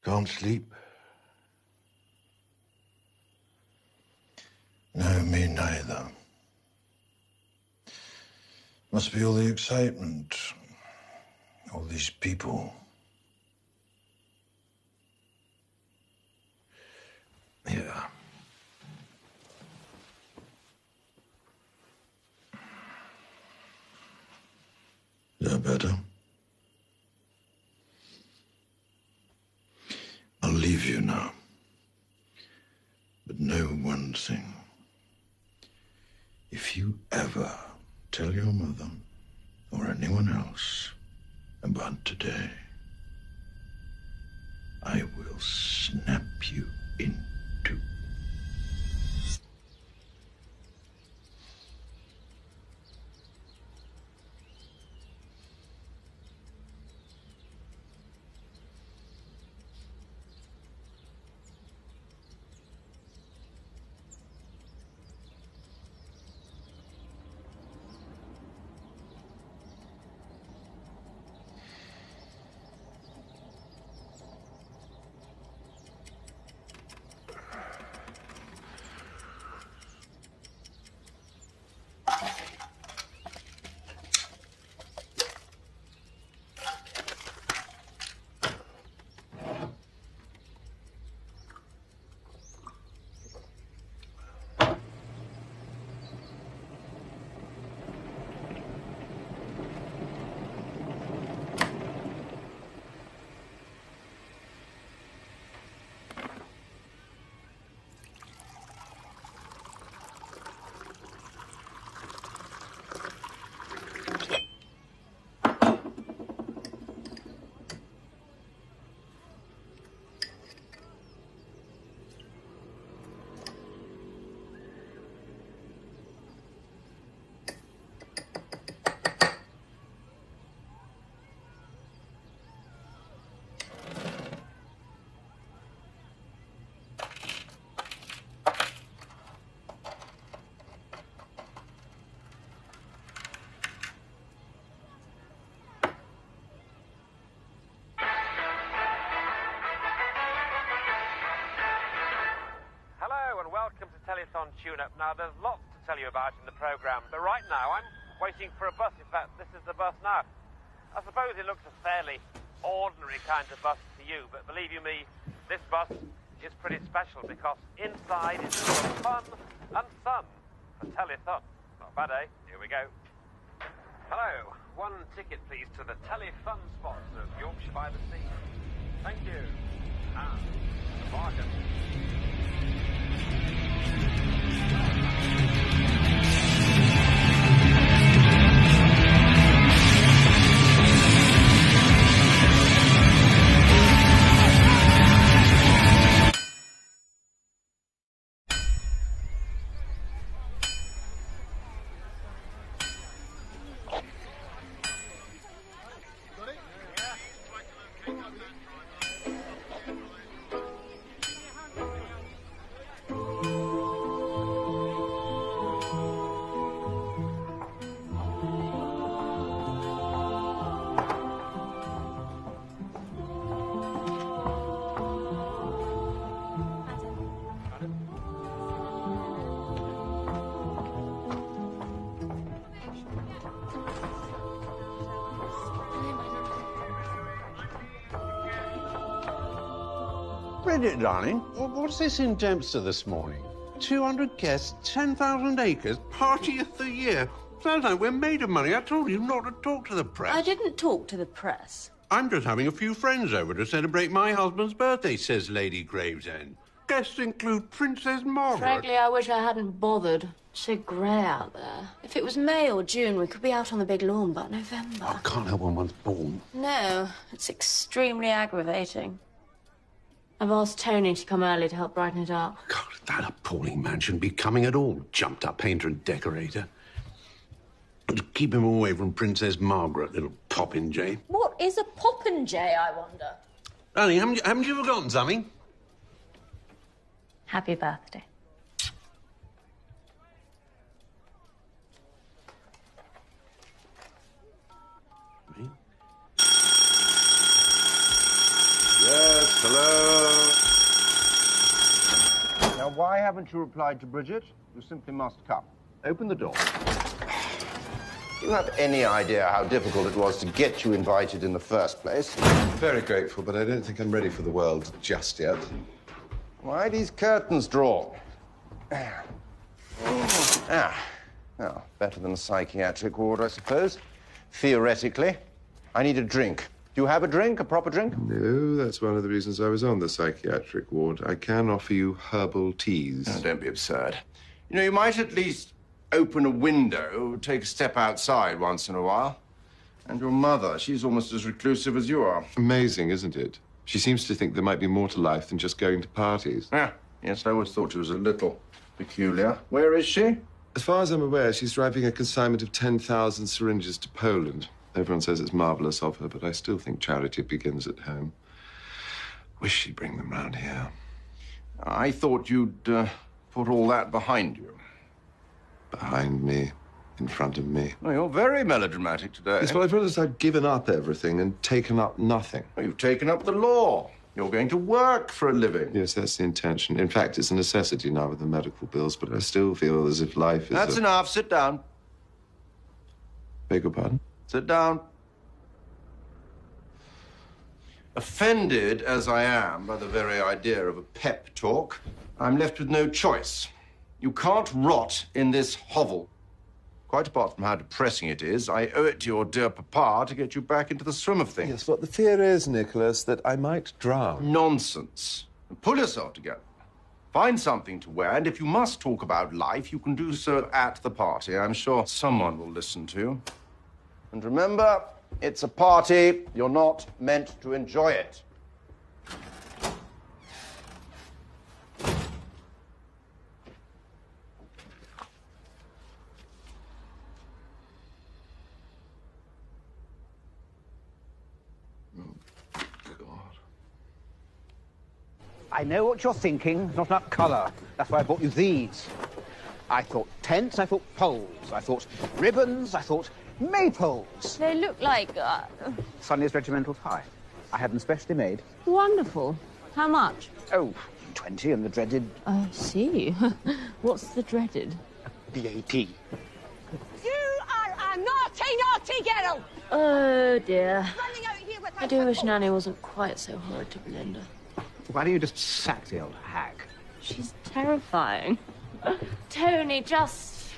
Can't sleep? No, me neither. Must be all the excitement. All these people. Yeah. Is that better? I'll leave you now. But know one thing. If you ever tell your mother or anyone else about today, I will snap you in two. Welcome to Telethon Tune-Up. Now, there's lots to tell you about in the programme, but right now I'm waiting for a bus. In fact, this is the bus now. I suppose it looks a fairly ordinary kind of bus to you, but believe you me, this bus is pretty special because inside is full of fun and sun for Telethon. Not bad, eh? Here we go. Hello. One ticket, please, to the Telefun spots of Yorkshire by the Sea. Thank you. And bargain. Bridget, darling, what's this in Dempster this morning? 200 guests, 10,000 acres, party of the year. Sounds like we're made of money. I told you not to talk to the press. I didn't talk to the press. I'm just having a few friends over to celebrate my husband's birthday, says Lady Gravesend. Guests include Princess Margaret. Frankly, I wish I hadn't bothered. It's so grey out there. If it was May or June, we could be out on the big lawn, but November. I can't help when one's born. No, it's extremely aggravating. I've asked Tony to come early to help brighten it up. God, that appalling man shouldn't be coming at all. Jumped up painter and decorator. Just keep him away from Princess Margaret, little popinjay. What is a popinjay, I wonder? Darling, haven't you forgotten something? Happy birthday. Yes, hello? why haven't you replied to Bridget? You simply must come. Open the door. Do you have any idea how difficult it was to get you invited in the first place? Very grateful, but I don't think I'm ready for the world just yet. Why are these curtains drawn? Well, better than a psychiatric ward, I suppose. Theoretically. I need a drink. Do you have a drink, a proper drink? No, that's one of the reasons I was on the psychiatric ward. I can offer you herbal teas. Oh, don't be absurd. You know, you might at least open a window, take a step outside once in a while. And your mother, she's almost as reclusive as you are. Amazing, isn't it? She seems to think there might be more to life than just going to parties. Yeah, yes, I always thought she was a little peculiar. Where is she? As far as I'm aware, she's driving a consignment of 10,000 syringes to Poland. Everyone says it's marvellous of her, but I still think charity begins at home. Wish she'd bring them round here. I thought you'd put all that behind you. Behind me, in front of me. Oh, you're very melodramatic today. Yes, well, I've realized I've given up everything and taken up nothing. Well, you've taken up the law. You're going to work for a living. Yes, that's the intention. In fact, it's a necessity now with the medical bills, but I still feel as if life is That's enough. Sit down. Beg your pardon? Sit down. Offended as I am by the very idea of a pep talk, I'm left with no choice. You can't rot in this hovel. Quite apart from how depressing it is, I owe it to your dear papa to get you back into the swim of things. Yes, what the fear is, Nicholas, that I might drown. Nonsense. Pull yourself together. Find something to wear, and if you must talk about life, you can do so at the party. I'm sure someone will listen to you. And remember, it's a party. You're not meant to enjoy it. I know what you're thinking. It's not enough colour. That's why I bought you these. I thought tents, I thought poles, I thought ribbons, I thought maypoles. They look like... Sonya's regimental tie. I had them specially made. Wonderful. How much? Oh, 20 and the dreaded... I see. What's the dreaded? VAT. You are a naughty, naughty girl! Oh, dear. Running out here without I do wish Nanny wasn't quite so horrid to Belinda. Why don't you just sack the old hag? She's terrifying. Tony, just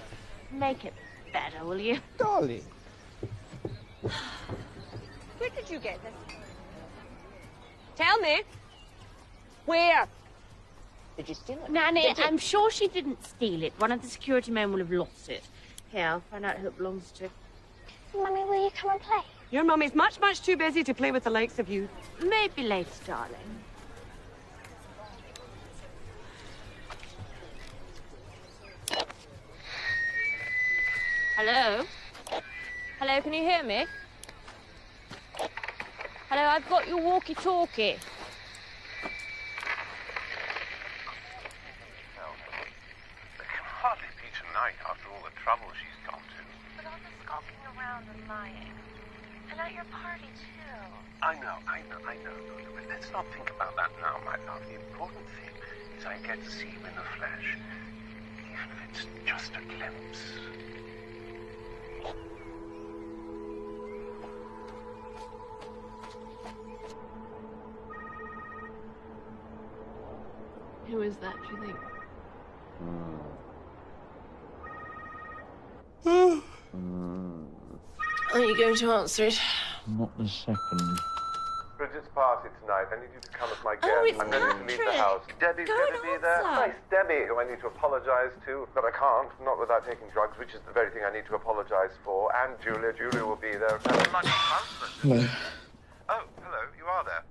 make it better, will you? Darling. Where did you get this? Tell me. Where? Did you steal it? Nanny, I'm sure she didn't steal it. One of the security men will have lost it. Here, I'll find out who it belongs to. Mummy, will you come and play? Your mummy's much, much too busy to play with the likes of you. Maybe later, darling. Hello? Hello, can you hear me? Hello, I've got your walkie-talkie. It can hardly be tonight after all the trouble she's gone to. But all the skulking around and lying. And at your party, too. I know. But let's not think about that now, my love. The important thing is I get to see you in the flesh. Even if it's just a glimpse. Who is that, do you think? Are you going to answer it? Not the second. Bridget's party tonight. I need you to come as my guest. Oh, it's I'm going to leave the Patrick. house. Debbie's Go going to and be there. answer. Nice Debbie, who I need to apologise to, but I can't, not without taking drugs, which is the very thing I need to apologise for. And Julia. Julia will be there. And a lucky husband. Hello. Oh, hello. You are there.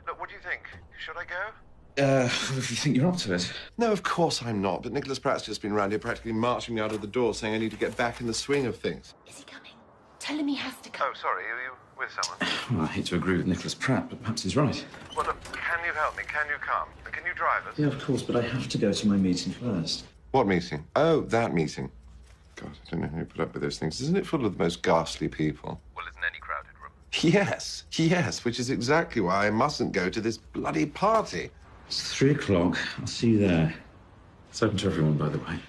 Look, what do you think? Should I go? If you think you're up to it. No, of course I'm not. But Nicholas Pratt's just been round here practically marching me out of the door saying I need to get back in the swing of things. Is he coming? Tell him he has to come. Oh, sorry. Are you with someone? Well, I hate to agree with Nicholas Pratt, but perhaps he's right. Well, look, can you help me? Can you come? And can you drive us? Yeah, of course, but I have to go to my meeting first. What meeting? Oh, that meeting. God, I don't know how you put up with those things. Isn't it full of the most ghastly people? Well, isn't any crowded room? Yes, which is exactly why I mustn't go to this bloody party. It's 3 o'clock. I'll see you there. It's open to everyone, by the way.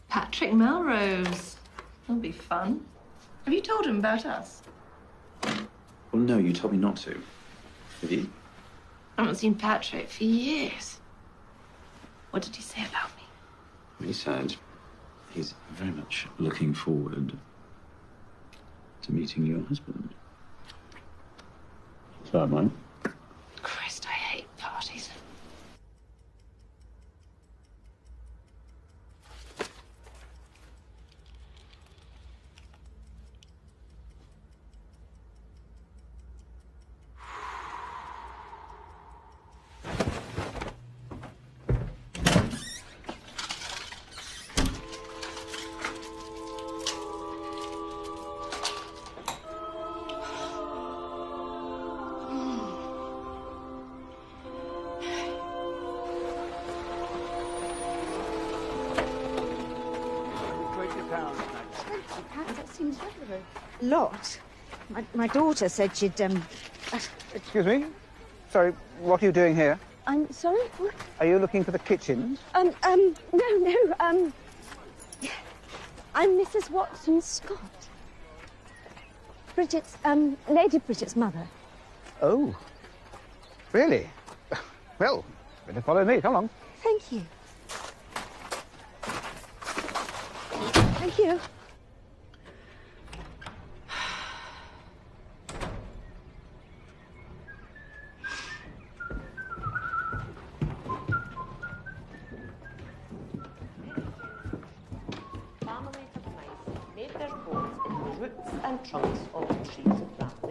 Patrick Melrose. That'll be fun. Have you told him about us? Well, no, you told me not to. Have you? I haven't seen Patrick for years. What did he say about me? He said he's very much looking forward to meeting your husband. So am I. Christ, I hate parties. Lot. My daughter said she'd, Excuse me? Sorry, what are you doing here? I'm sorry? What? Are you looking for the kitchens? No, I'm Mrs. Watson Scott. Bridget's, Lady Bridget's mother. Oh. Really? Well, better follow me. Come along. Thank you. Thank you.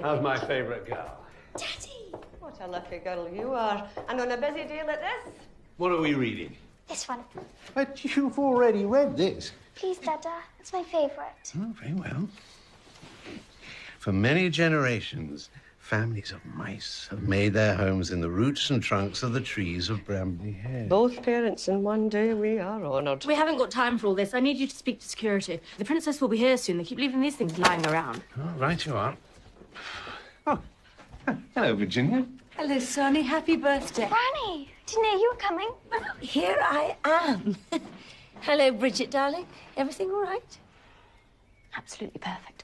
How's my favourite girl? Daddy! What a lucky girl you are. And on a busy day like this? What are we reading? This one. But you've already read this. Please, Dada. It's my favourite. Oh, very well. For many generations, families of mice have made their homes in the roots and trunks of the trees of Bramley Head. Both parents in one day, we are honoured. We haven't got time for all this. I need you to speak to security. The princess will be here soon. They keep leaving these things lying around. Oh, right you are. Oh, hello, Virginia. Hello, Sonny. Happy birthday. Granny, didn't know you were coming. Here I am. Hello, Bridget, darling. Everything all right? Absolutely perfect.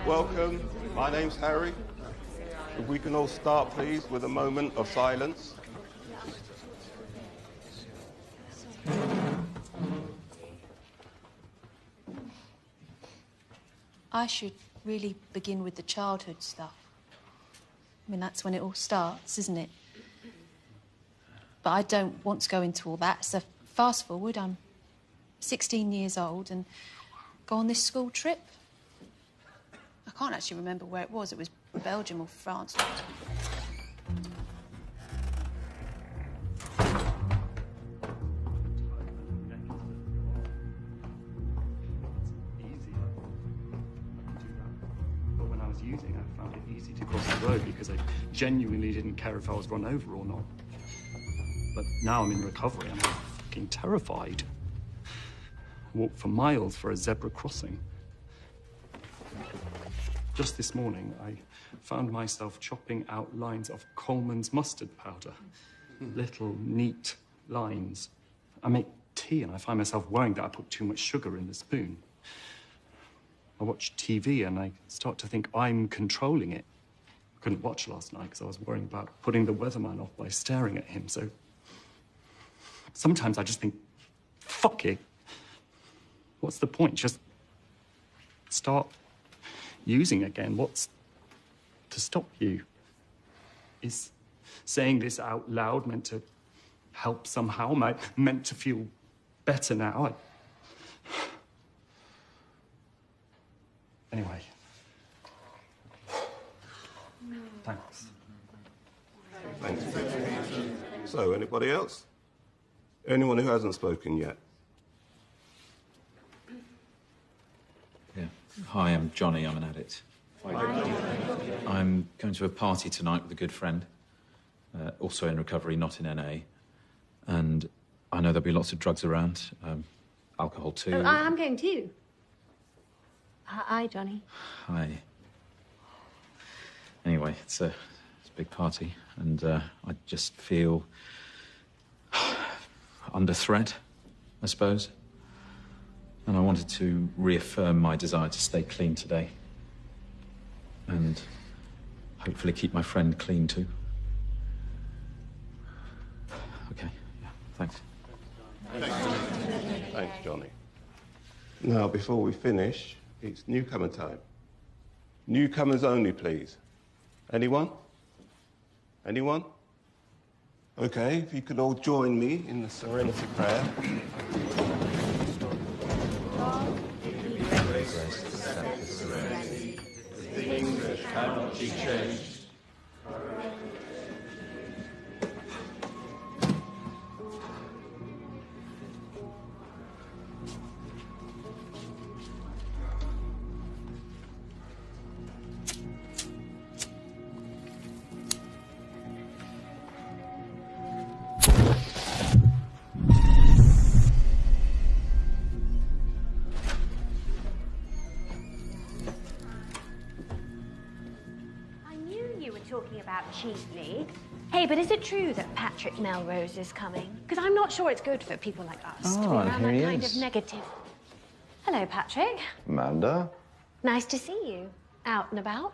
Welcome. My name's Harry. If we can all start, please, with a moment of silence. I should really begin with the childhood stuff. I mean, that's when it all starts, isn't it? But I don't want to go into all that, so fast forward, I'm 16 years old and go on this school trip. I can't actually remember where it was. It was Belgium or France. Using, I found it easy to cross the road because I genuinely didn't care if I was run over or not. But now I'm in recovery, I'm fucking terrified. I walked for miles for a zebra crossing. Just this morning, I found myself chopping out lines of Coleman's mustard powder. Little, neat lines. I make tea and I find myself worrying that I put too much sugar in the spoon. I watch TV and I start to think I'm controlling it. I couldn't watch last night because I was worrying about putting the weatherman off by staring at him, so... Sometimes I just think, fuck it. What's the point? Just start using again. What's to stop you? Is saying this out loud meant to help somehow? Am I meant to feel better now? Anyway. Thanks. Thanks. So, anybody else? Anyone who hasn't spoken yet? Yeah. Hi, I'm Johnny. I'm an addict. I'm going to a party tonight with a good friend, also in recovery, not in NA. And I know there'll be lots of drugs around, alcohol too. Oh, I'm going too. Hi, Johnny. Hi. Anyway, it's a big party, and I just feel under threat, I suppose. And I wanted to reaffirm my desire to stay clean today. And hopefully keep my friend clean too. Okay, yeah, thanks. Thanks, Johnny. Now, before we finish, it's newcomer time. Newcomers only, please. Anyone? Anyone? Okay, if you could all join me in the Serenity Prayer. Things that cannot be changed. Talking about cheap league. Hey, but is it true that Patrick Melrose is coming? Because I'm not sure it's good for people like us to be around that kind of negative. Hello, Patrick. Amanda? Nice to see you. Out and about.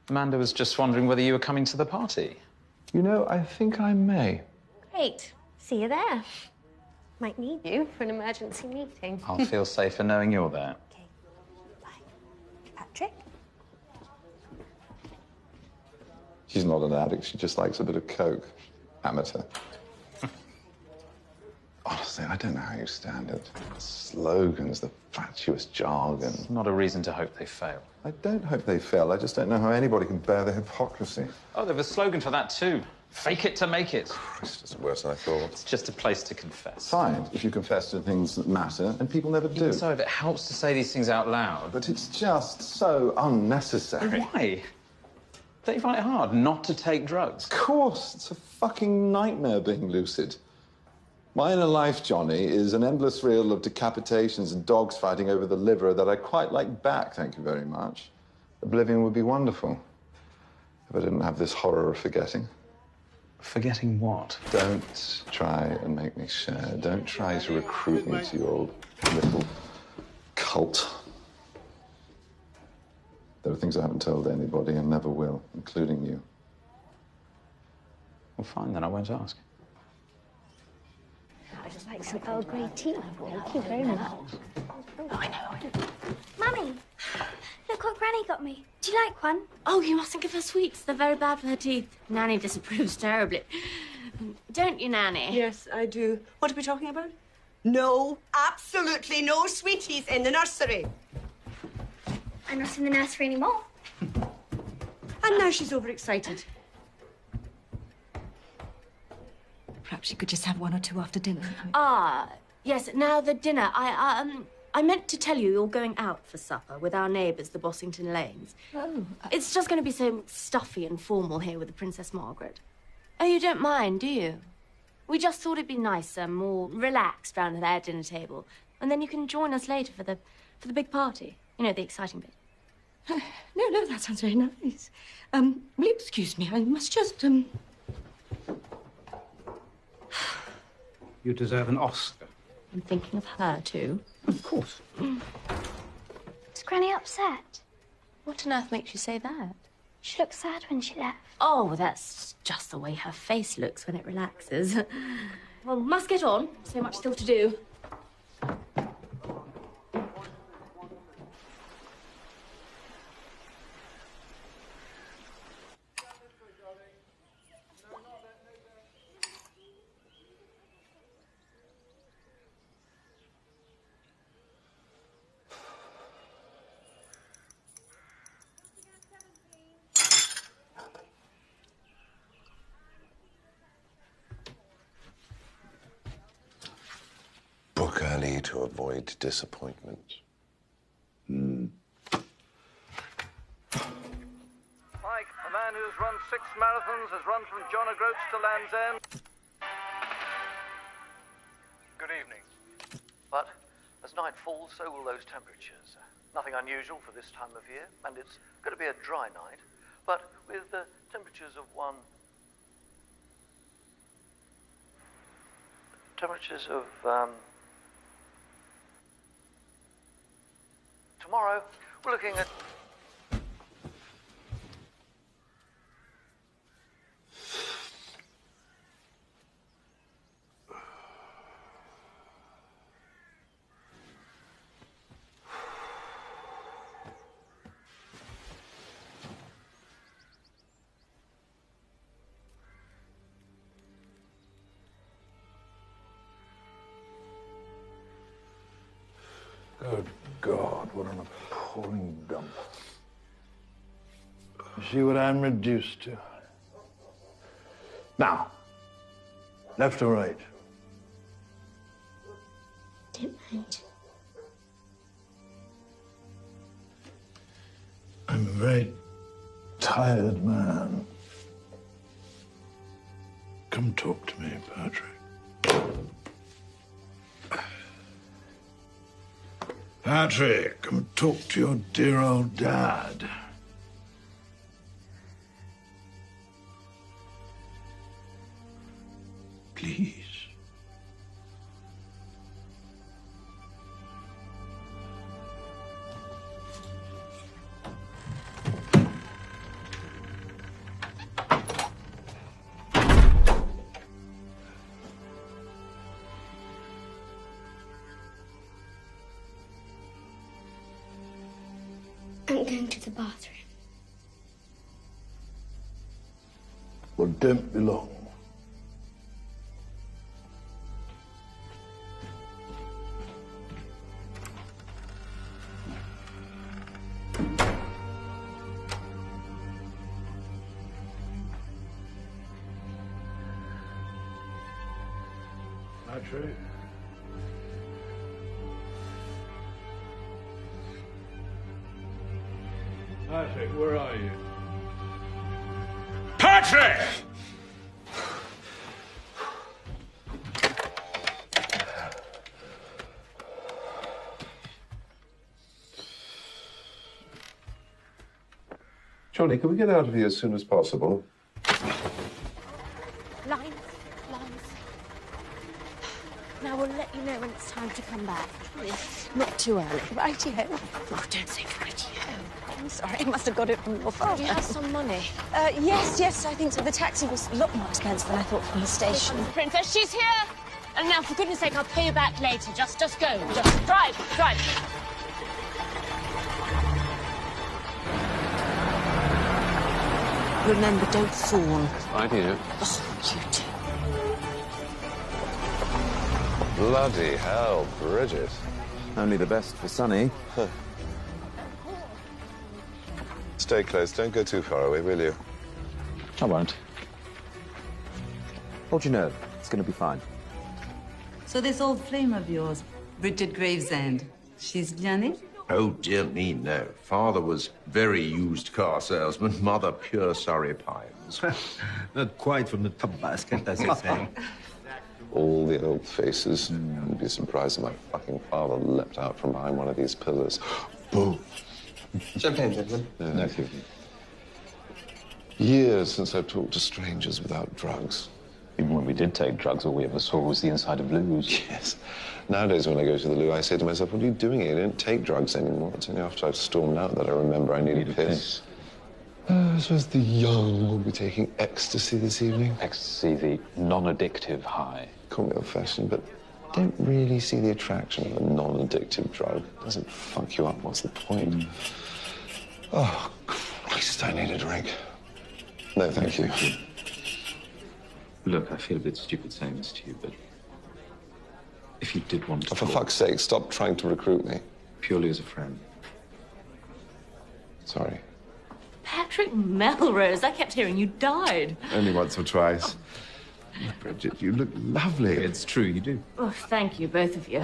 Amanda was just wondering whether you were coming to the party. You know, I think I may. Great. See you there. Might need you for an emergency meeting. I'll feel safer knowing you're there. Okay. Bye. Patrick? She's not an addict. She just likes a bit of coke. Amateur. Honestly, I don't know how you stand it. The slogans, the fatuous jargon. It's not a reason to hope they fail. I don't hope they fail. I just don't know how anybody can bear the hypocrisy. Oh, they've a slogan for that too. Fake it to make it. Christ, it's worse than I thought. It's just a place to confess. Fine, if you confess to things that matter, and people never do. So if it helps to say these things out loud. But it's just so unnecessary. Why? Don't you find it hard not to take drugs? Of course. It's a fucking nightmare being lucid. My inner life, Johnny, is an endless reel of decapitations and dogs fighting over the liver that I'd quite like back, thank you very much. Oblivion would be wonderful if I didn't have this horror of forgetting. Forgetting what? Don't try and make me share. Don't try to recruit me to your little cult. There are things I haven't told anybody and never will, including you. Well, fine, then I won't ask. I just like some Earl Grey tea. Thank you very much. Oh, I know. Mummy, look what Granny got me. Do you like one? Oh, you mustn't give her sweets. They're very bad for her teeth. Nanny disapproves terribly. Don't you, Nanny? Yes, I do. What are we talking about? No, absolutely no sweeties in the nursery. I'm not in the nursery anymore. And now she's overexcited. Perhaps you could just have one or two after dinner. Ah, yes, now the dinner. I meant to tell you you're going out for supper with our neighbours, the Bossington Lanes. Oh. It's just going to be so stuffy and formal here with the Princess Margaret. Oh, you don't mind, do you? We just thought it'd be nicer, more relaxed round their dinner table. And then you can join us later for the big party. You know, the exciting bit. No, that sounds very nice. Will you excuse me? I must just, You deserve an Oscar. I'm thinking of her, too. Of course. Is Granny upset? What on earth makes you say that? She looked sad when she left. Oh, that's just the way her face looks when it relaxes. Well, must get on. So much still to do. to avoid disappointment. Mike, a man who's run 6 marathons has run from John O'Groats to Land's End. Good evening. But as night falls, so will those temperatures. Nothing unusual for this time of year, and it's going to be a dry night, but with the temperatures of tomorrow, we're looking at... Good God, what an appalling dump. You see what I'm reduced to? Now, left or right? Don't mind. I'm a very tired man. Come talk to me, Patrick. Patrick, come talk to your dear old dad. Please. I'm going to the bathroom. Well, don't be long. Patrick? Patrick, where are you? Patrick! Johnny, can we get out of here as soon as possible? Lines. Now we'll let you know when it's time to come back. Not too early. Righty-ho. Oh, don't say righty-ho. I'm sorry, I must have got it from your father. Do you have some money? Yes, I think so. The taxi was a lot more expensive than I thought from the station. Princess, she's here. And now, for goodness sake, I'll pay you back later. Just go. Just drive. Remember, don't fall. I do. Oh, you too. Bloody hell, Bridget. Only the best for Sonny. Stay close. Don't go too far away, will you? I won't. Hold your nerve. It's going to be fine. So this old flame of yours, Bridget Gravesend, she's Janet? Oh, dear me, no. Father was very used car salesman, mother pure Surrey Pines. Not quite from the top basket, as you say. All the old faces. You'd be surprised if my fucking father leapt out from behind one of these pillars. Boom. Champagne, gentlemen. No, thank you. Years since I've talked to strangers without drugs. Even when we did take drugs, all we ever saw was the inside of loos. Yes. Nowadays, when I go to the loo, I say to myself, what are you doing here? I don't take drugs anymore. It's only after I've stormed out that I remember I need a piss. I suppose the young will be taking ecstasy this evening. Ecstasy, the non-addictive high. Call me old-fashioned, but don't really see the attraction of a non-addictive drug. It doesn't fuck you up. What's the point? Oh, Christ, I need a drink. No, thank you. Look, I feel a bit stupid saying this to you, but if you did want to... Oh, for fuck's sake, stop trying to recruit me. Purely as a friend. Sorry. Patrick Melrose, I kept hearing you died. Only once or twice. Bridget, you look lovely. It's true, you do. Oh, thank you, both of you.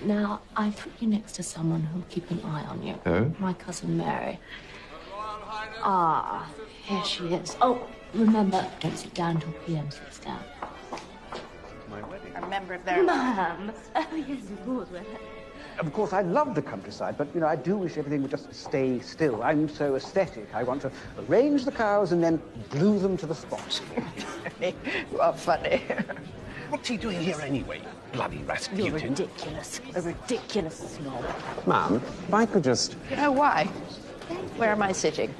Now, I put you next to someone who'll keep an eye on you. Who? My cousin Mary. Ah, here she is. Oh, remember, don't sit down till PM sits down. My wedding. A member of their... Ma'am. Oh, yes, of course. Of course, I love the countryside, but, you know, I do wish everything would just stay still. I'm so aesthetic. I want to arrange the cows and then glue them to the spot. You are funny. What's he doing here anyway? Bloody Rasputin. You're ridiculous. A ridiculous snob. Ma'am, if I could just You know why? Where am I sitting?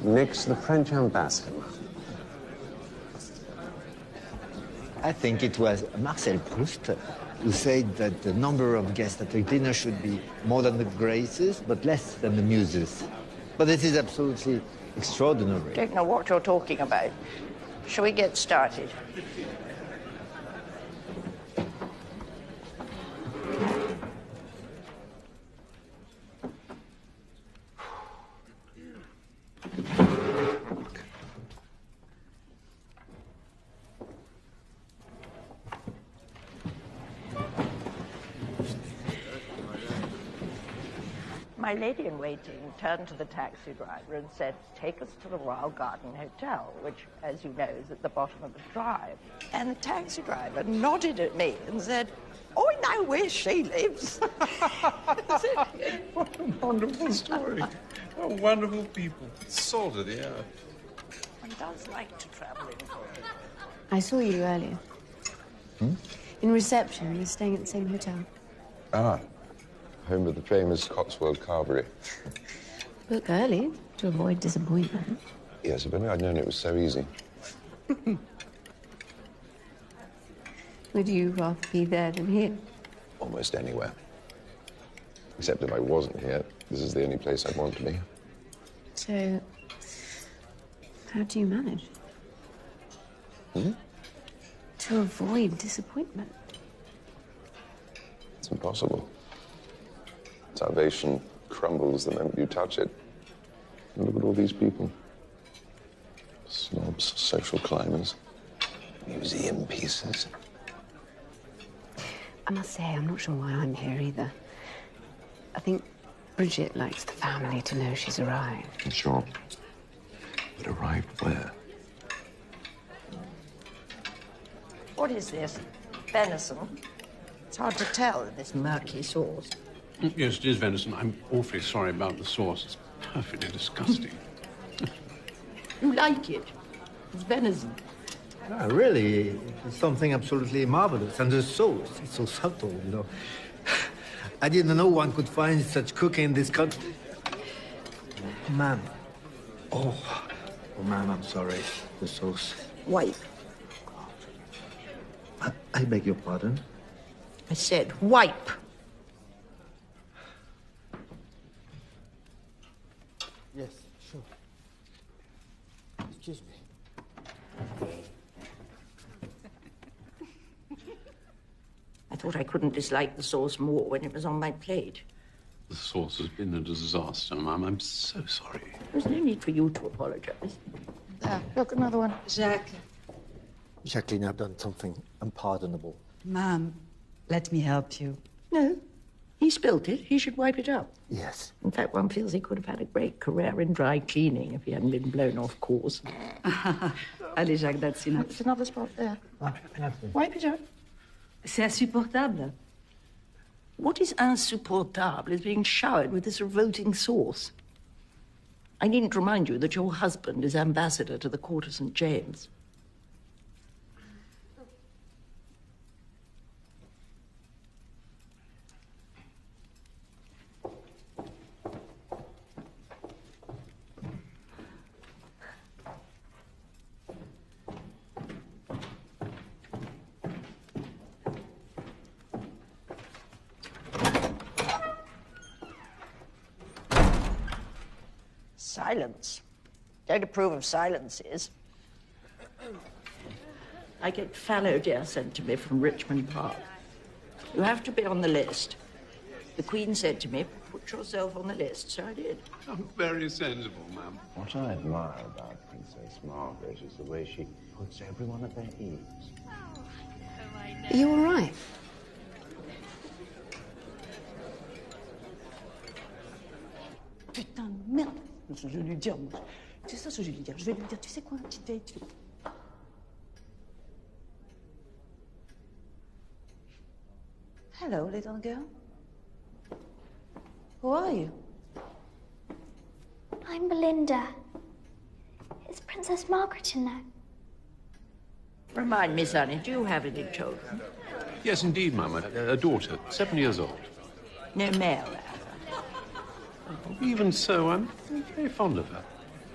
nix the French ambassador. I think it was Marcel Proust who said that the number of guests at a dinner should be more than the graces, but less than the muses. But this is absolutely extraordinary. Don't know what you're talking about. Shall we get started? My lady-in-waiting turned to the taxi driver and said, "Take us to the Royal Garden Hotel," which, as you know, is at the bottom of the drive. And the taxi driver nodded at me and said, "Oh, I know where she lives." What a wonderful story. What wonderful people. Salt of the earth. One does like to travel in Florida. I saw you earlier. In reception, you're staying at the same hotel. Ah, home of the famous Cotswold Carvery. Book early to avoid disappointment. Yes, if only I'd known it was so easy. Would you rather be there than here? Almost anywhere. Except if I wasn't here, this is the only place I'd want to be. So, how do you manage? To avoid disappointment. It's impossible. Salvation crumbles the moment you touch it. And look at all these people. Snobs, social climbers, museum pieces. I must say, I'm not sure why I'm here either. I think Bridget likes the family to know she's arrived. Sure. But arrived where? What is this? Venison? It's hard to tell in this murky sauce. Yes, it is venison. I'm awfully sorry about the sauce. It's perfectly disgusting. You like it? It's venison. Ah, really, it's something absolutely marvelous. And the sauce, it's so subtle, you know. I didn't know one could find such cooking in this country. Ma'am. Oh, ma'am, I'm sorry. The sauce. Wipe. I beg your pardon? I said wipe. Yes, sure. Excuse me. I thought I couldn't dislike the sauce more when it was on my plate. The sauce has been a disaster, Ma'am. I'm so sorry. There's no need for you to apologize. There, look, another one. Jacques. Jacqueline, I've done something unpardonable. Ma'am, let me help you. No, he spilt it. He should wipe it up. Yes. In fact, one feels he could have had a great career in dry cleaning if he hadn't been blown off course. Allez, Jacques, that's enough. There's another spot there. Wipe it up. C'est insupportable. What is insupportable is being showered with this revolting sauce. I needn't remind you that your husband is ambassador to the court of St. James. Silence. Don't approve of silences. I get fallow deer sent to me from Richmond Park. You have to be on the list. The Queen said to me, put yourself on the list, so I did. I'm very sensible, Ma'am. What I admire about Princess Margaret is the way she puts everyone at their ease. Are you all right? putain de merde. Je vais lui dire, moi. C'est ça ce que je vais lui dire. Je vais lui dire, tu sais quoi, un petit date. Hello, little girl. Who are you? I'm Belinda. Is Princess Margaret in there? Remind me, Sonny, do you have any children? Yes, indeed, Mum. A daughter, 7 years old. No male, Even so, I'm very fond of her.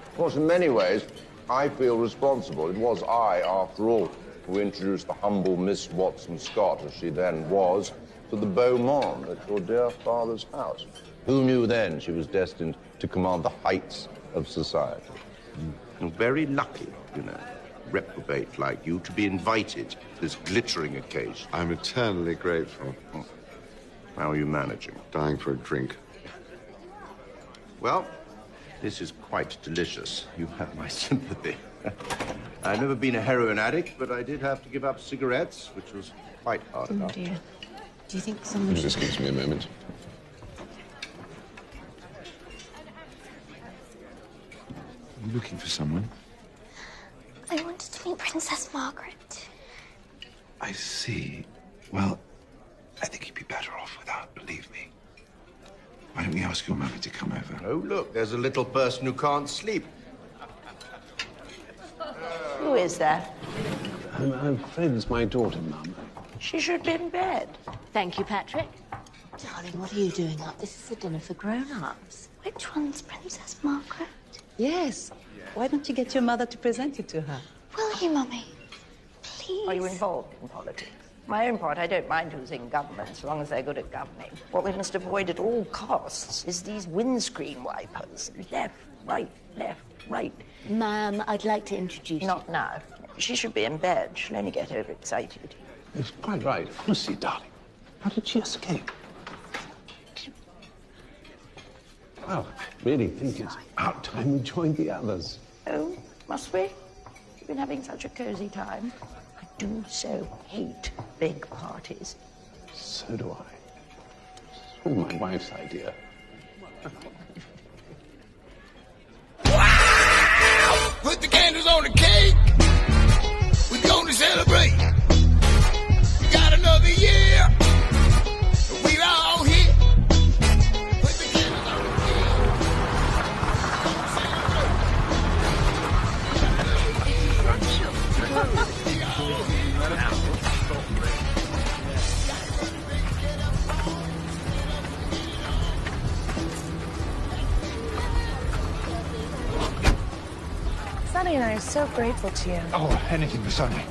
Of course, in many ways, I feel responsible. It was I, after all, who introduced the humble Miss Watson Scott, as she then was, to the beau monde at your dear father's house. Who knew then she was destined to command the heights of society? And very lucky, you know, reprobate like you, to be invited to this glittering occasion. I'm eternally grateful. How are you managing? Dying for a drink. Well, this is quite delicious. You have my sympathy. I've never been a heroin addict, but I did have to give up cigarettes, which was quite hard enough. Dear. Do you think someone... Just excuse me a moment. Are you looking for someone? I wanted to meet Princess Margaret. I see. Well, I think you'd be better off without, believe me. Why don't we ask your mother to come over? Oh, look, there's a little person who can't sleep. Who is that? I'm afraid it's my daughter, Mum. She should be in bed. Thank you, Patrick. Darling, what are you doing up? This is a dinner for grown-ups. Which one's Princess Margaret? Yes. Why don't you get your mother to present you to her? Will you, Mummy? Please. Are you involved in politics? My own part, I don't mind who's in government, so long as they're good at governing. What we must avoid at all costs is these windscreen wipers. Left, right, left, right. Ma'am, I'd like to introduce Not now. She should be in bed. She'll only get overexcited. It's quite right. Honestly, darling. How did she escape? Well, I really think it's about time we joined the others. Oh, must we? You've been having such a cozy time. I do so hate big parties. So do I. It's all my wife's idea. Put the candles on the cake. We're going to celebrate. We got another year. We're all here. Put the candles on the Sonny and I are so grateful to you. Oh, anything for Sonny.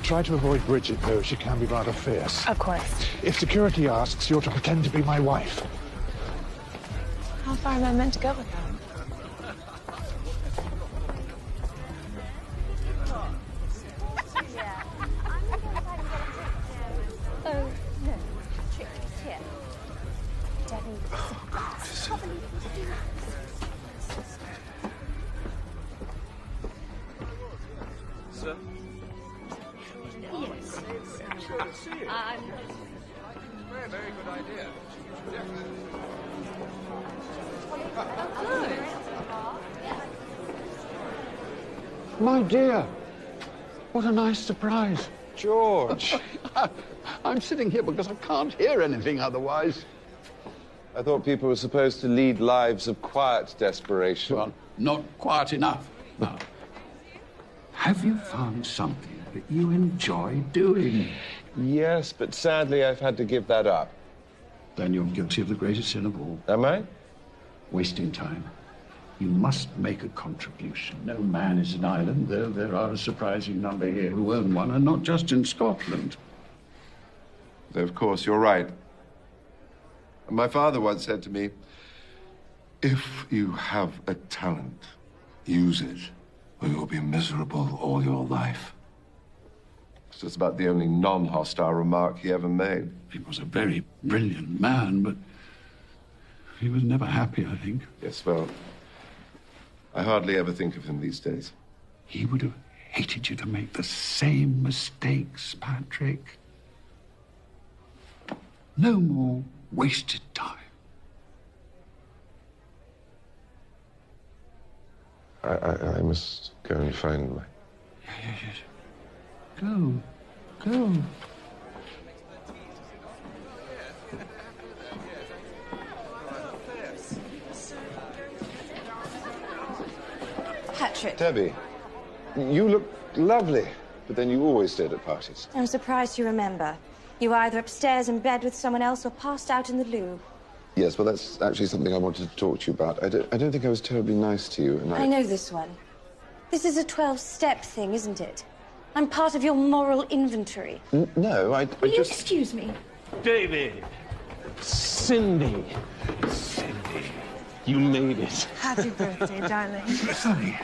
Try to avoid Bridget, though. She can be rather fierce. Of course. If security asks, you're to pretend to be my wife. How far am I meant to go with that? Oh, no. Here. Daddy. Oh, God. Sir? Yes. Very good idea. My dear, what a nice surprise. George! I'm sitting here because I can't hear anything otherwise. I thought people were supposed to lead lives of quiet desperation. Well, not quiet enough. Now, have you found something that you enjoy doing? Yes, but sadly I've had to give that up. Then you're guilty of the greatest sin of all. Am I? Wasting time. You must make a contribution. No man is an island, though there are a surprising number here who own one, and not just in Scotland. Though, of course, you're right. My father once said to me, If you have a talent, use it, or you'll be miserable all your life. it's just about the only non-hostile remark he ever made. He was a very brilliant man, but he was never happy, I think. Yes, well, I hardly ever think of him these days. He would have hated you to make the same mistakes, Patrick. No more wasted time. I must go and find my... Go. Patrick. Debbie, you look lovely, but then you always stayed at parties. I'm surprised you remember. You were either upstairs in bed with someone else or passed out in the loo. Yes, well, that's actually something I wanted to talk to you about. I don't think I was terribly nice to you, and I know this one. This is a 12-step thing, isn't it? I'm part of your moral inventory. No, I Will you just... excuse me? David! Cindy! You made it. Happy birthday, darling. Sonny,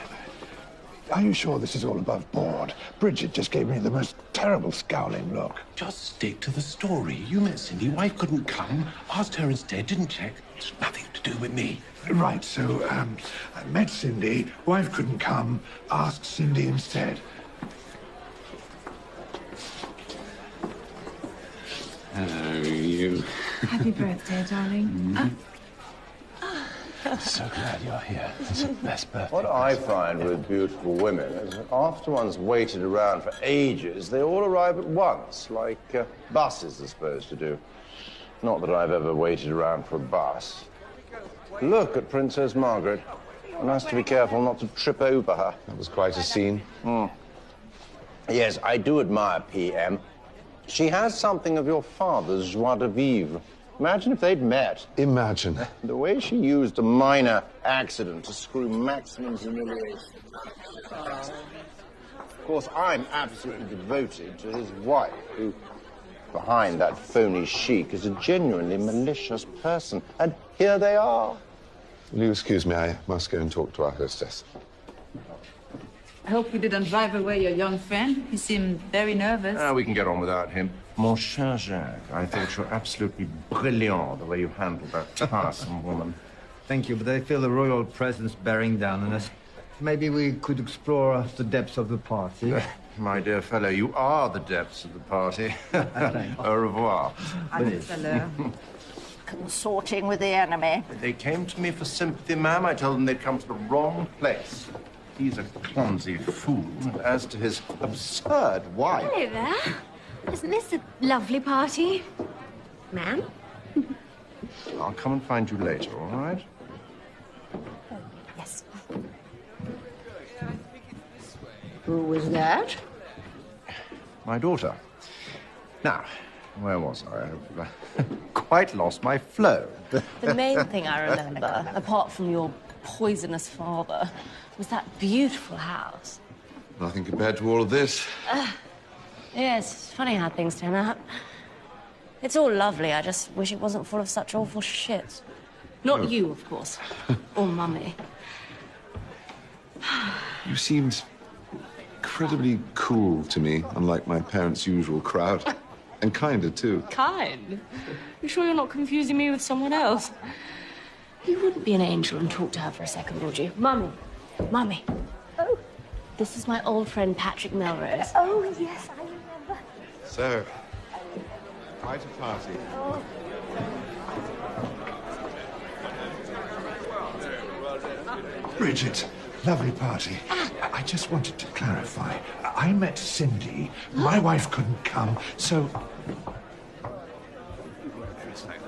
are you sure this is all above board? Bridget just gave me the most terrible scowling look. Just stick to the story. You met Cindy, wife couldn't come, asked her instead, didn't check. It's nothing to do with me. Right, so, I met Cindy, wife couldn't come, asked Cindy instead. Hello, you. Happy birthday, darling. So glad you're here. It's the best birthday. What I find with beautiful women is that after one's waited around for ages, they all arrive at once, like buses are supposed to do. Not that I've ever waited around for a bus. Look at Princess Margaret. One has to be careful not to trip over her. That was quite a scene. Yes, I do admire PM. She has something of your father's joie de vivre. Imagine if they'd met. Imagine. The way she used a minor accident to screw maximum humiliation. Of course, I'm absolutely devoted to his wife, who, behind that phony chic, is a genuinely malicious person. And here they are. Will you excuse me? I must go and talk to our hostess. I hope you didn't drive away your young friend. He seemed very nervous. We can get on without him. Mon cher Jacques, I thought you were absolutely brilliant the way you handled that tiresome woman. Thank you, but I feel the royal presence bearing down on us. Maybe we could explore the depths of the party. My dear fellow, you are the depths of the party. Au revoir. Consorting with the enemy. They came to me for sympathy, ma'am. I told them they'd come to the wrong place. He's a clumsy fool. As to his absurd wife... Hello there. Isn't this a lovely party? Ma'am? I'll come and find you later, all right? Yes. Who was that? My daughter. Now, where was I? I've quite lost my flow. The main thing I remember, apart from your poisonous father, was that beautiful house. Nothing compared to all of this. Yes, it's funny how things turn out. It's all lovely, I just wish it wasn't full of such awful shit. Not you, of course. Or Mummy. You seemed incredibly cool to me, unlike my parents' usual crowd. And kinder, too. Kind? You sure you're not confusing me with someone else? You wouldn't be an angel and talk to her for a second, would you? Mummy. Mummy. Oh. This is my old friend Patrick Melrose. Oh, yes, I remember. So, quite a party. Oh. Bridget, lovely party. I just wanted to clarify. I met Cindy. My wife couldn't come, so...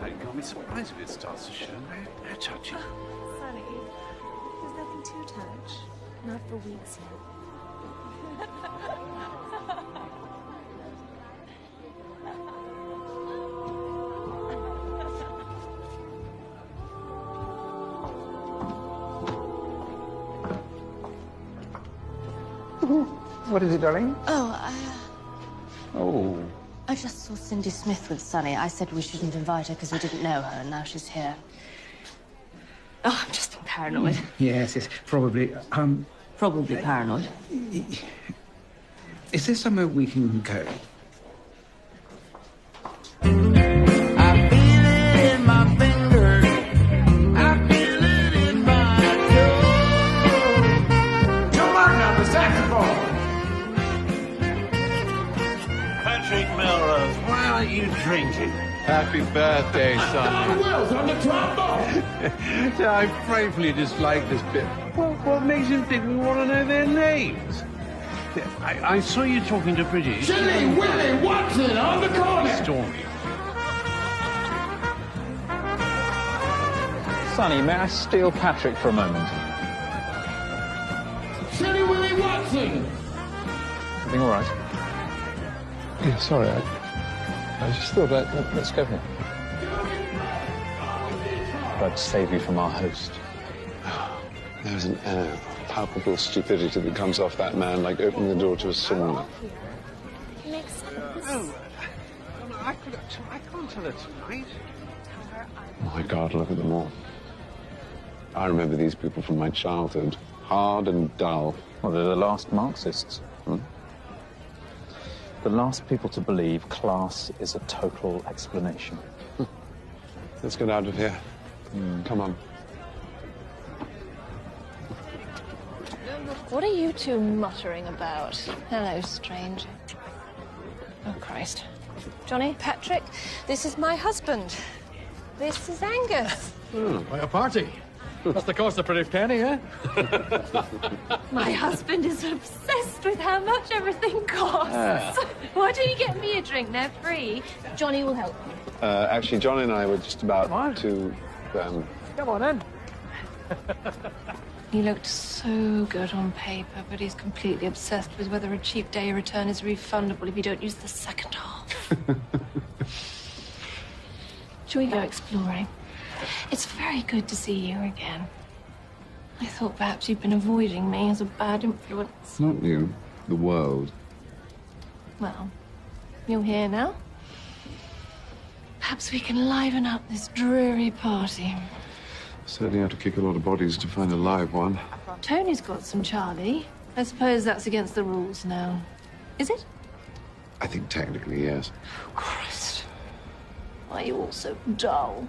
I can't be surprised if it starts to show. How touching. Sonny, there's nothing to touch. Not for weeks yet. What is it, darling? Oh, I just saw Cindy Smith with Sonny. I said we shouldn't invite her because we didn't know her, and now she's here. Oh, I'm just being paranoid. Yes, probably. Probably paranoid. Is there somewhere we can go? Patrick Melrose, why aren't you drinking? Happy birthday, son. Wells on the trombone. I frightfully dislike this bit. What makes him think we want to know their names? I saw you talking to Bridget. Chili Willy Watson on the corner. Stormy. Sonny, may I steal Patrick for a moment? Chili Willy Watson. Everything all right? Yeah, sorry, I just thought let's go here. I'd save you from our host. There's an air of palpable stupidity that comes off that man like opening the door to a sauna. Makes sense. Oh, I can't tell her tonight. My God, look at them all. I remember these people from my childhood. Hard and dull. Well, they're the last Marxists. The last people to believe class is a total explanation. Let's get out of here. Come on. What are you two muttering about? Hello, stranger. Oh, Christ. Johnny, Patrick, this is my husband. This is Angus. Why a party? Must have cost a pretty penny, eh? My husband is obsessed with how much everything costs. Why don't you get me a drink? They're free. Johnny will help you. Actually, John and I were just about to... Come on in. He looked so good on paper, but he's completely obsessed with whether a cheap day return is refundable if you don't use the second half. Shall we go exploring? It's very good to see you again. I thought perhaps you'd been avoiding me as a bad influence. Not you. The world. Well, you're here now. Perhaps we can liven up this dreary party. Certainly have to kick a lot of bodies to find a live one. Tony's got some Charlie. I suppose that's against the rules now. Is it? I think technically, yes. Christ. Why are you all so dull?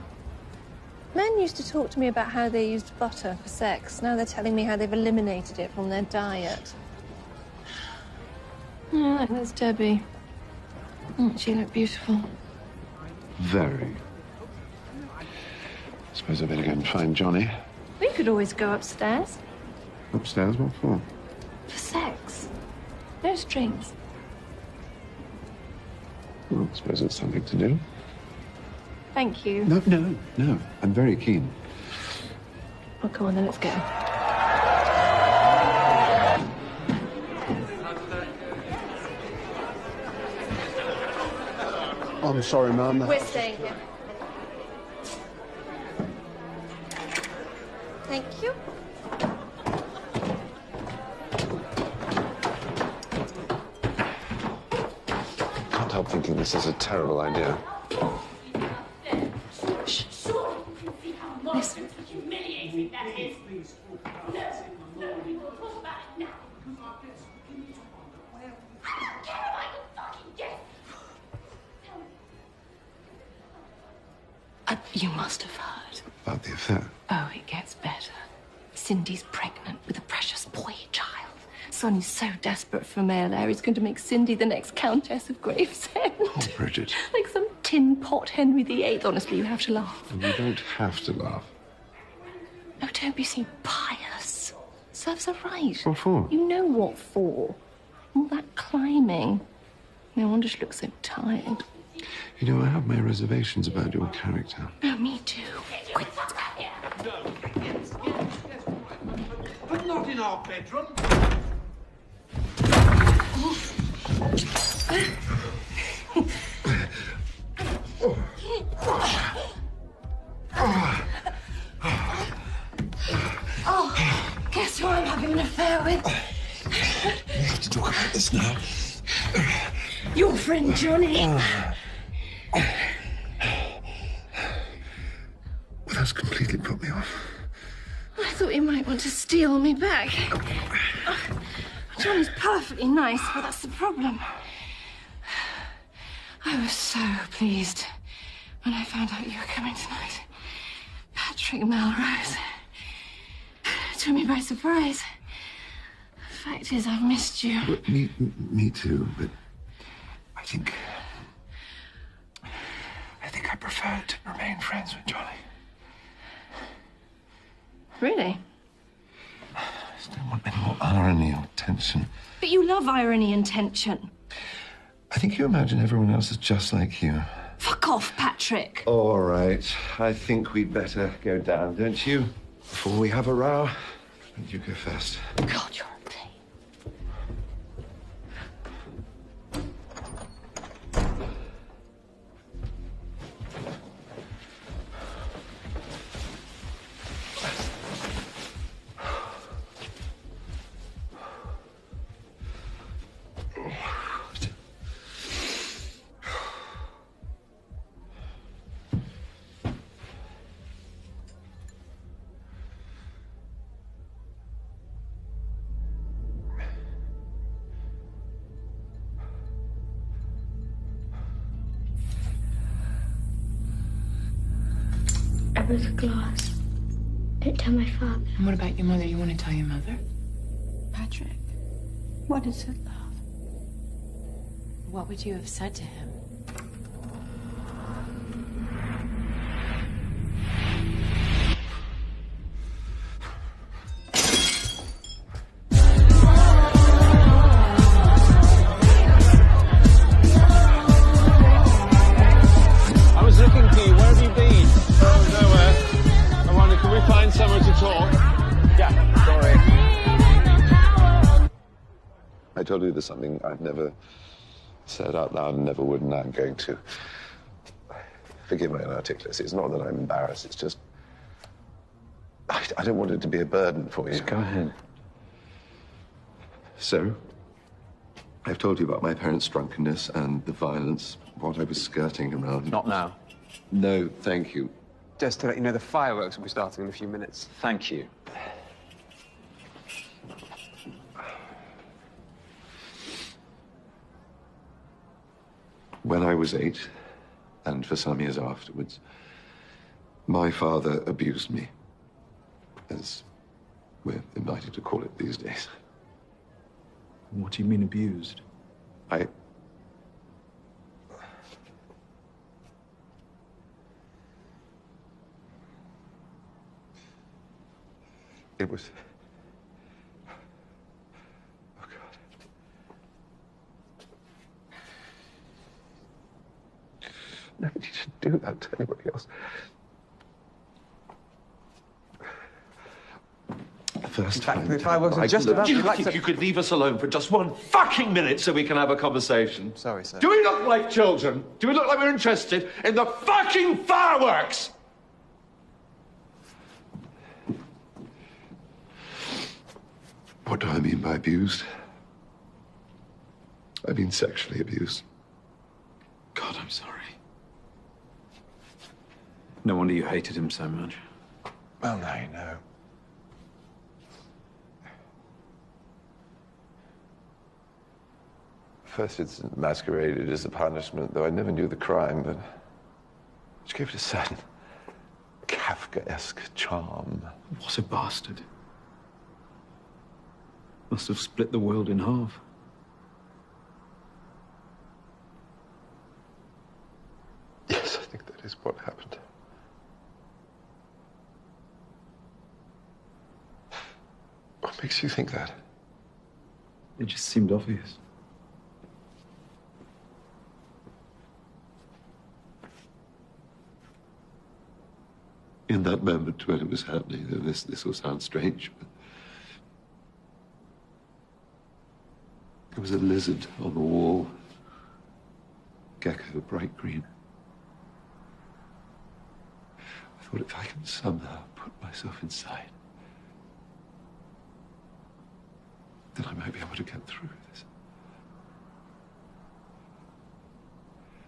Men used to talk to me about how they used butter for sex. Now they're telling me how they've eliminated it from their diet. Oh, there's Debbie. She looked beautiful. Very. Suppose I better go and find Johnny. We could always go upstairs. Upstairs? What for? For sex. No strings. Well, I suppose it's something to do. Thank you. No. I'm very keen. Well, come on then, let's go. I'm sorry, Mum. We're staying here. Thank you. Can't help thinking this is a terrible idea. Listen. You must have heard. About the affair? Oh, it gets better. Cindy's pregnant with a precious boy child. Sonny's so desperate for male heir, he's going to make Cindy the next Countess of Gravesend. Oh, Bridget. Like some tin pot Henry VIII. Honestly, you have to laugh. You don't have to laugh. No, don't be so pious. Serves her right. What for? You know what for. All that climbing. No wonder she looks so tired. You know, I have my reservations about your character. Oh, me too. Quick, let's go. But not in our bedroom. Oh, guess who I'm having an affair with? We have to talk about this now. Your friend Johnny. Well, that's completely put me off. I thought you might want to steal me back. Johnny's perfectly nice, but that's the problem. I was so pleased when I found out you were coming tonight. Patrick Melrose. Took me by surprise. The fact is, I've missed you. Well, me too, but I think prefer to remain friends with Johnny. Really? I just don't want any more irony or tension. But you love irony and tension. I think you imagine everyone else is just like you. Fuck off, Patrick. All right. I think we'd better go down, don't you? Before we have a row. You go first. God, you're a pain. I broke a glass. Don't tell my father. And what about your mother? You want to tell your mother? Patrick, what is it, love? What would you have said to him? I was looking for you. Where have you been? Oh, nowhere. I wonder, can we find somewhere to talk? Yeah, sorry. I told you there's something I've never said out loud and never would, and I'm going to. Forgive my inarticulacy. It's not that I'm embarrassed. It's just... I don't want it to be a burden for you. Just go ahead. So, I've told you about my parents' drunkenness and the violence, what I was skirting around. Not now. No, thank you. Just to let you know, the fireworks will be starting in a few minutes. Thank you. When I was 8, and for some years afterwards, my father abused me, as we're invited to call it these days. What do you mean abused? It was... Oh, God. Nobody should do that to anybody else. The first time... If I wasn't just about... Do you think you could leave us alone for just one fucking minute so we can have a conversation? Sorry, sir. Do we look like children? Do we look like we're interested in the fucking fireworks? What do I mean by abused? I mean sexually abused. God, I'm sorry. No wonder you hated him so much. Well, now you know. First, it's masqueraded as a punishment, though I never knew the crime, but which gave it a certain Kafkaesque charm. What a bastard. Must have split the world in half. Yes, I think that is what happened. What makes you think that? It just seemed obvious. In that moment when it was happening, this will sound strange, but there was a lizard on the wall. Gecko, bright green. I thought if I can somehow put myself inside, then I might be able to get through this.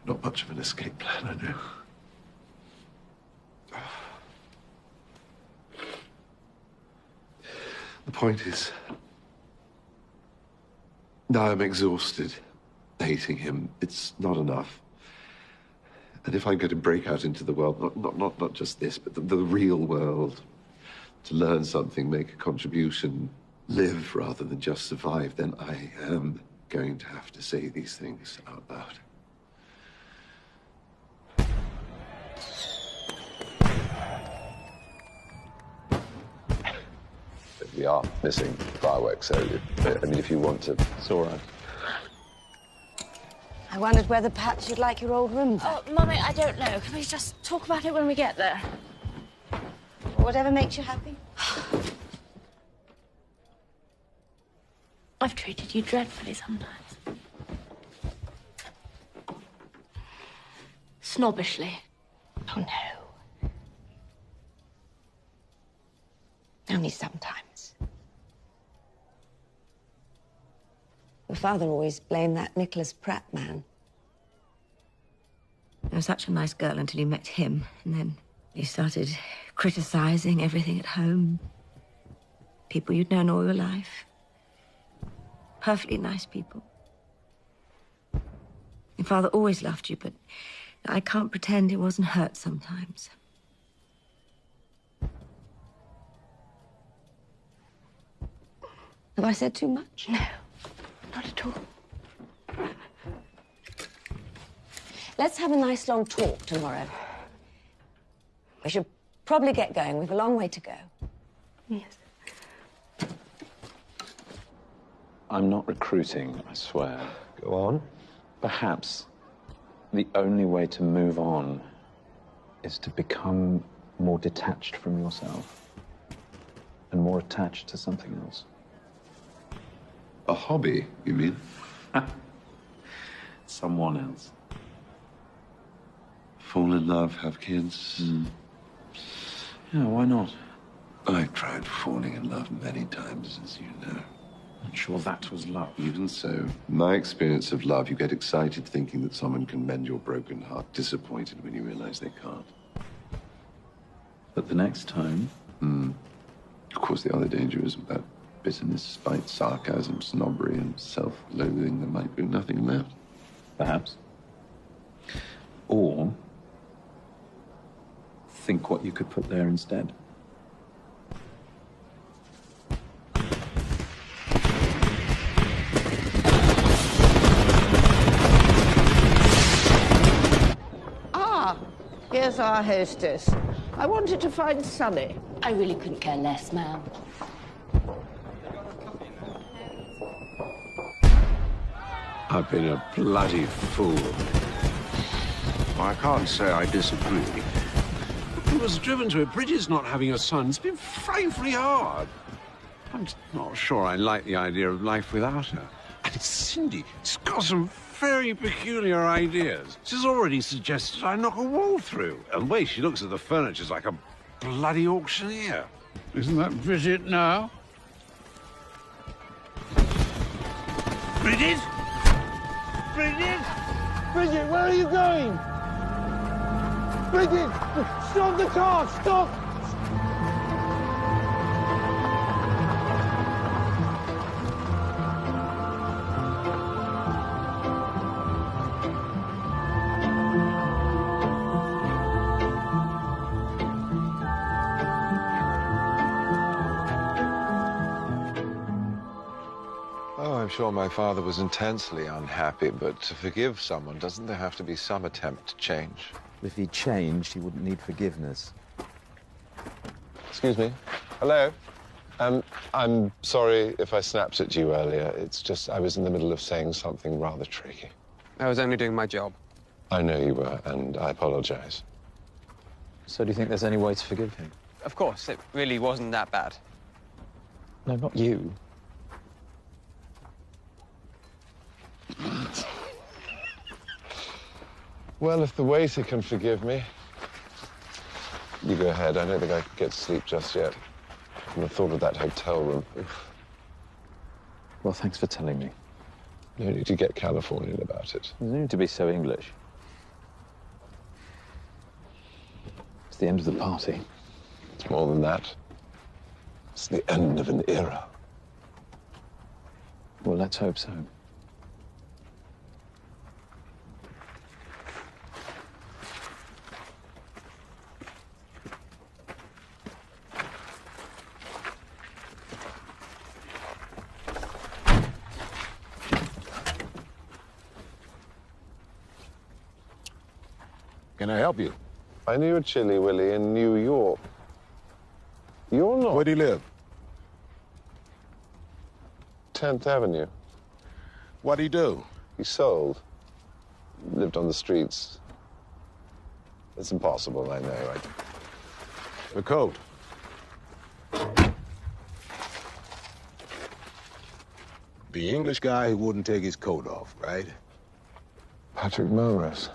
Not much of an escape plan, I know. The point is, now I'm exhausted, hating him. It's not enough. And if I'm going to break out into the world, not just this, but the real world, to learn something, make a contribution, live rather than just survive, then I am going to have to say these things out loud. We are missing fireworks, so, I mean, if you want to... It's all right. I wondered whether perhaps you'd like your old room back. Oh, Mummy, I don't know. Can we just talk about it when we get there? Whatever makes you happy. I've treated you dreadfully sometimes. Snobbishly. Oh, no. Only sometimes. Your father always blamed that Nicholas Pratt man. You were such a nice girl until you met him, and then you started criticizing everything at home. People you'd known all your life. Perfectly nice people. Your father always loved you, but I can't pretend he wasn't hurt sometimes. Have I said too much? No, not at all. Let's have a nice long talk tomorrow. We should probably get going. We've a long way to go. Yes. I'm not recruiting, I swear. Go on. Perhaps the only way to move on is to become more detached from yourself and more attached to something else. A hobby, you mean? Someone else. Fall in love, have kids? Yeah, why not? I've tried falling in love many times, as you know. I'm sure that was love. Even so, my experience of love, you get excited thinking that someone can mend your broken heart, disappointed when you realize they can't. But the next time... Of course, the other danger is that bitterness, spite, sarcasm, snobbery, and self-loathing. There might be nothing left. Perhaps. Or think what you could put there instead. Ah, here's our hostess. I wanted to find Sonny. I really couldn't care less, ma'am. I've been a bloody fool. I can't say I disagree. I was driven to it. Bridget's not having a son. It's been frightfully hard. I'm just not sure I like the idea of life without her. And Cindy, she's got some very peculiar ideas. She's already suggested I knock a wall through. And the way she looks at the furniture's like a bloody auctioneer. Isn't that Bridget now? Bridget? Bridget? Bridget, where are you going? Bridget! Stop the car! Stop! Oh, I'm sure my father was intensely unhappy, but to forgive someone, doesn't there have to be some attempt to change? If he changed, he wouldn't need forgiveness. Excuse me. Hello? I'm sorry if I snapped at you earlier. It's just I was in the middle of saying something rather tricky. I was only doing my job. I know you were, and I apologize. So do you think there's any way to forgive him? Of course, it really wasn't that bad. No, not you. Well, if the waiter can forgive me. You go ahead. I don't think I could get to sleep just yet. From the thought of that hotel room. Well, thanks for telling me. No need to get Californian about it. You need to be so English. It's the end of the party. It's more than that. It's the end of an era. Well, let's hope so. Can I help you? I knew a Chilly Willy in New York. You're not. Where do you live? 10th Avenue. What'd he do? He sold. Lived on the streets. It's impossible, I know. The coat. The English guy who wouldn't take his coat off, right? Patrick Melrose.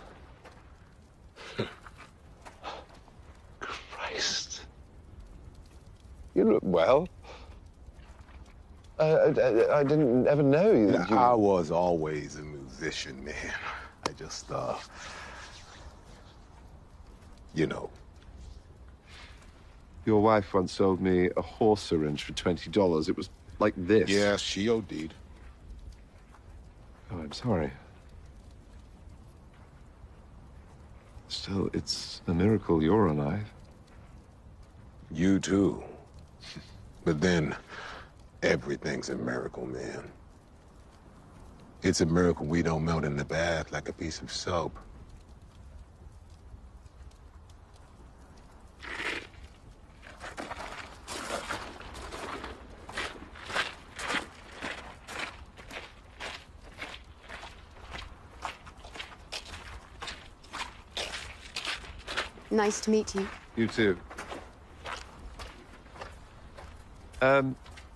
Christ. You look well. I didn't ever know you. I was always a musician, man. I just, you know. Your wife once sold me a horse syringe for $20. It was like this. Yeah, she OD'd. Oh, I'm sorry. Still, it's a miracle you're alive. You too. But then, everything's a miracle, man. It's a miracle we don't melt in the bath like a piece of soap. Nice to meet you. You too.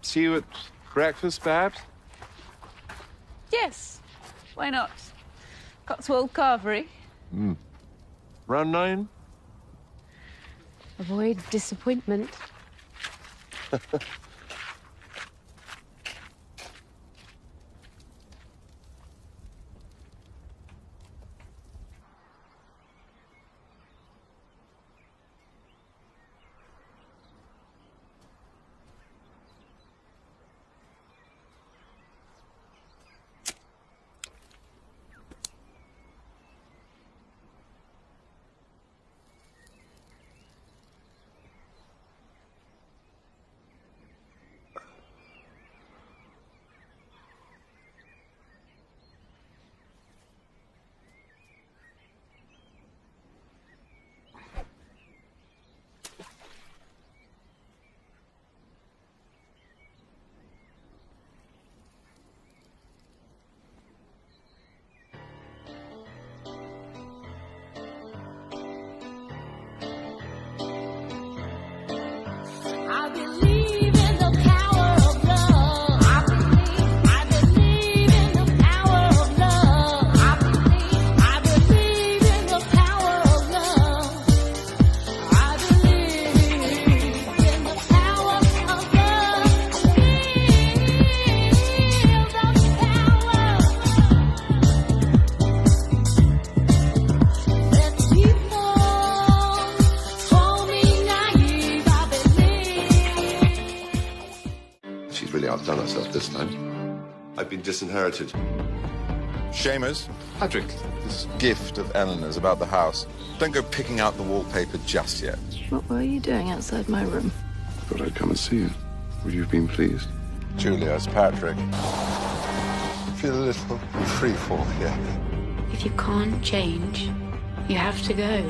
See you at breakfast, perhaps? Yes. Why not? Cotswold Carvery. Round 9? Avoid disappointment. Outdone herself this time. I've been disinherited. Shamers. Patrick, this gift of Eleanor's about the house. Don't go picking out the wallpaper just yet. What were you doing outside my room? I thought I'd come and see you. Would you have been pleased? Julia, it's Patrick. I feel a little free fall here. If you can't change, you have to go.